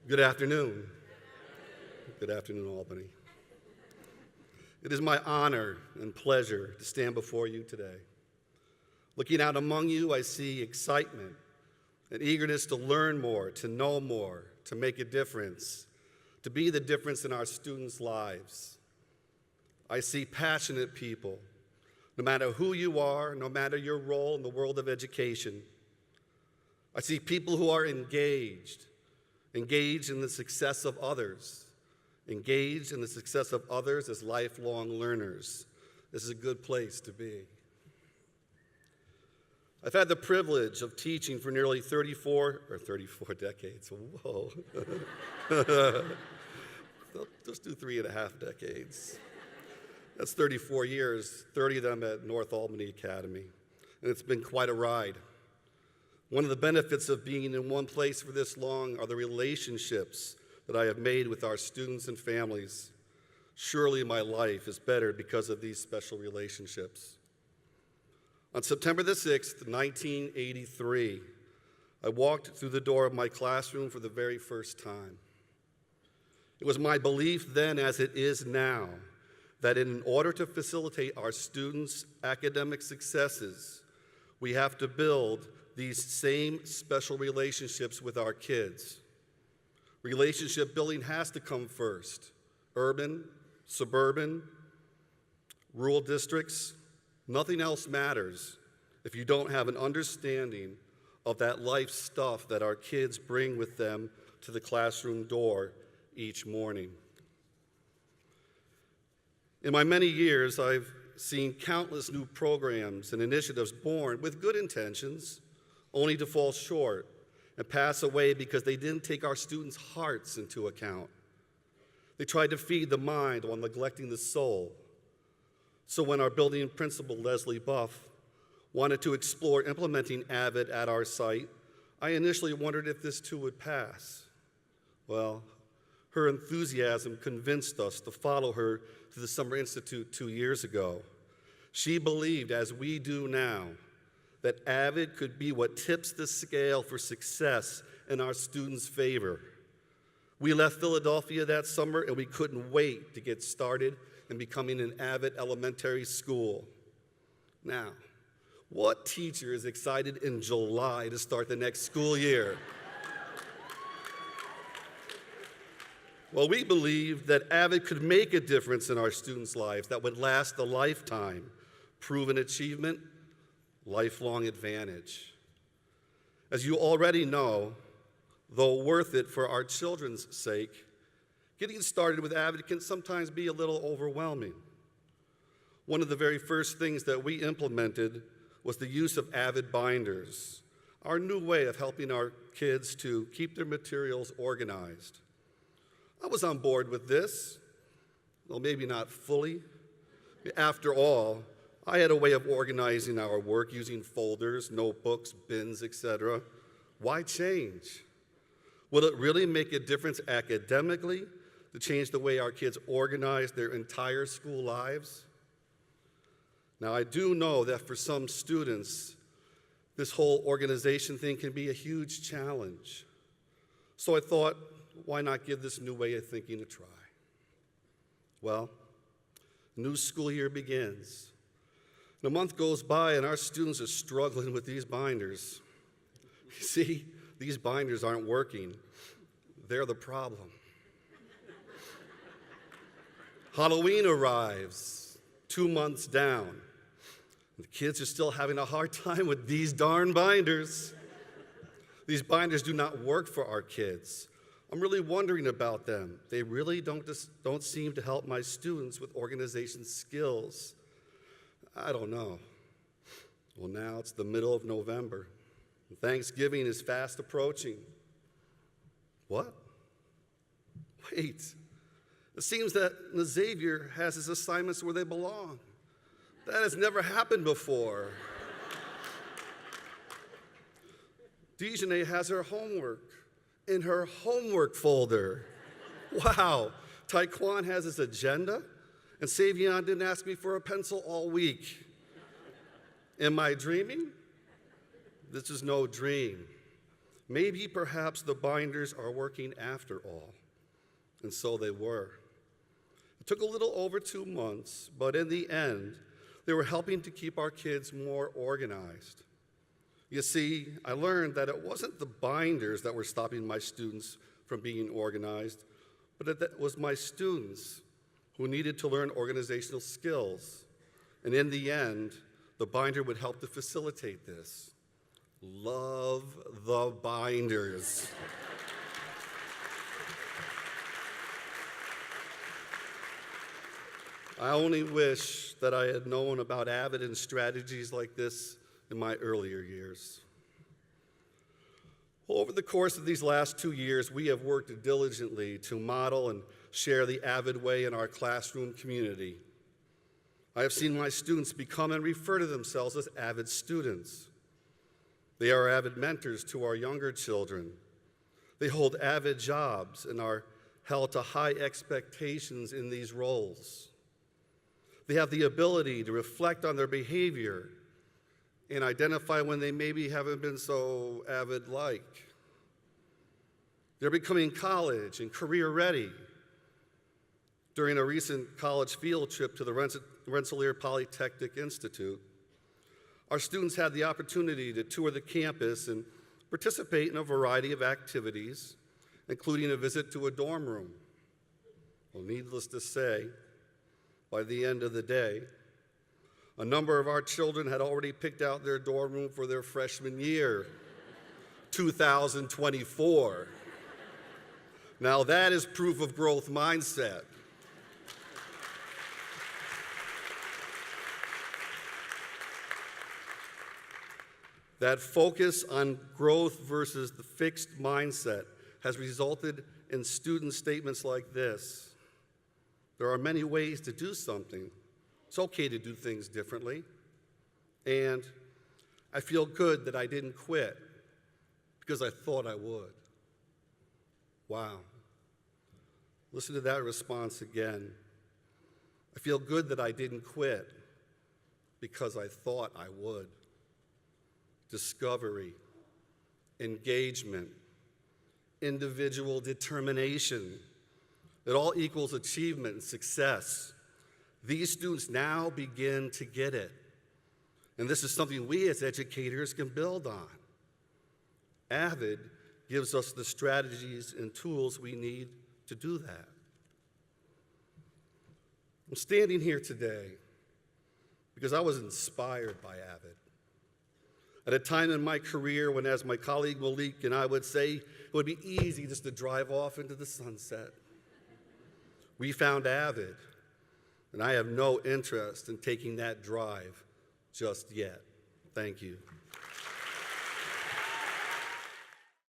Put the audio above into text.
Good afternoon. Good afternoon, Albany. It is my honor and pleasure to stand before you today. Looking out among you, I see excitement and eagerness to learn more, to know more, to make a difference, to be the difference in our students' lives. I see passionate people, no matter who you are, no matter your role in the world of education. I see people who are engaged in the success of others, engaged in the success of others as lifelong learners. This is a good place to be. I've had the privilege of teaching for nearly 34 decades. Whoa. Just do 3.5 decades. That's 34 years, 30 of them at North Albany Academy. And it's been quite a ride. One of the benefits of being in one place for this long are the relationships that I have made with our students and families. Surely my life is better because of these special relationships. On September the 6th, 1983, I walked through the door of my classroom for the very first time. It was my belief then, as it is now, that in order to facilitate our students' academic successes, we have to build these same special relationships with our kids. Relationship building has to come first. Urban, suburban, rural districts, nothing else matters if you don't have an understanding of that life stuff that our kids bring with them to the classroom door each morning. In my many years, I've seen countless new programs and initiatives born with good intentions, only to fall short and pass away because they didn't take our students' hearts into account. They tried to feed the mind while neglecting the soul. So when our building principal, Leslie Buff, wanted to explore implementing AVID at our site, I initially wondered if this too would pass. Well, her enthusiasm convinced us to follow her to the Summer Institute 2 years ago. She believed, as we do now, that AVID could be what tips the scale for success in our students' favor. We left Philadelphia that summer and we couldn't wait to get started in becoming an AVID elementary school. Now, what teacher is excited in July to start the next school year? Well, we believe that AVID could make a difference in our students' lives that would last a lifetime. Proven achievement, lifelong advantage. As you already know, though worth it for our children's sake, getting started with AVID can sometimes be a little overwhelming. One of the very first things that we implemented was the use of AVID binders, our new way of helping our kids to keep their materials organized. I was on board with this, well, maybe not fully. After all, I had a way of organizing our work using folders, notebooks, bins, etc. Why change? Will it really make a difference academically to change the way our kids organize their entire school lives? Now, I do know that for some students, this whole organization thing can be a huge challenge. So I thought, why not give this new way of thinking a try? Well, new school year begins. And a month goes by and our students are struggling with these binders. You see, these binders aren't working. They're the problem. Halloween arrives, 2 months down. The kids are still having a hard time with these darn binders. These binders do not work for our kids. I'm really wondering about them. They really don't seem to help my students with organization skills. I don't know. Well, now it's the middle of November. Thanksgiving is fast approaching. What? Wait. It seems that Xavier has his assignments where they belong. That has never happened before. Dejanay has her homework in her homework folder. Wow. Taekwon has his agenda, and Savion didn't ask me for a pencil all week. Am I dreaming? This is no dream. Maybe perhaps the binders are working after all. And so they were. It took a little over 2 months, but in the end, they were helping to keep our kids more organized. You see, I learned that it wasn't the binders that were stopping my students from being organized, but that it was my students who needed to learn organizational skills. And in the end, the binder would help to facilitate this. Love the binders. I only wish that I had known about Avid and strategies like this in my earlier years. Well, over the course of these last 2 years, we have worked diligently to model and share the Avid way in our classroom community. I have seen my students become and refer to themselves as Avid students. They are Avid mentors to our younger children. They hold Avid jobs and are held to high expectations in these roles. They have the ability to reflect on their behavior and identify when they maybe haven't been so Avid-like. They're becoming college and career ready. During a recent college field trip to the Rensselaer Polytechnic Institute, our students had the opportunity to tour the campus and participate in a variety of activities, including a visit to a dorm room. Well, needless to say, by the end of the day, a number of our children had already picked out their dorm room for their freshman year, 2024. Now that is proof of growth mindset. That focus on growth versus the fixed mindset has resulted in student statements like this. There are many ways to do something. It's okay to do things differently. And I feel good that I didn't quit because I thought I would. Wow. Listen to that response again. I feel good that I didn't quit because I thought I would. Discovery, engagement, individual determination. It all equals achievement and success. These students now begin to get it. And this is something we as educators can build on. Avid gives us the strategies and tools we need to do that. I'm standing here today because I was inspired by Avid. At a time in my career when, as my colleague Malik and I would say, it would be easy just to drive off into the sunset. We found Avid, and I have no interest in taking that drive just yet. Thank you.